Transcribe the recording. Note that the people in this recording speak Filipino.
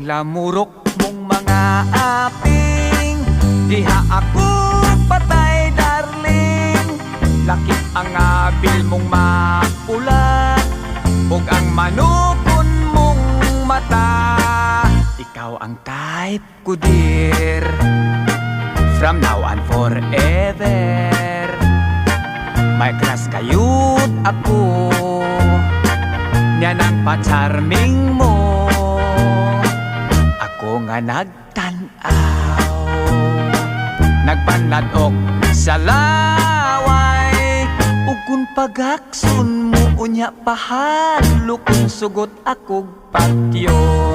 lamurok mong mga aping, diha ako patay darling. Lakip ang abil mong mapula, ug ang manukon mong mata. Ikaw ang type ko dear, from now on forever. May crush kayut ako, yan ang pa-charming mo. Ako nga nagtanaw, nagpanladok sa laway, ug kung pagakson mo unya pahalo kung sugot akog patyon.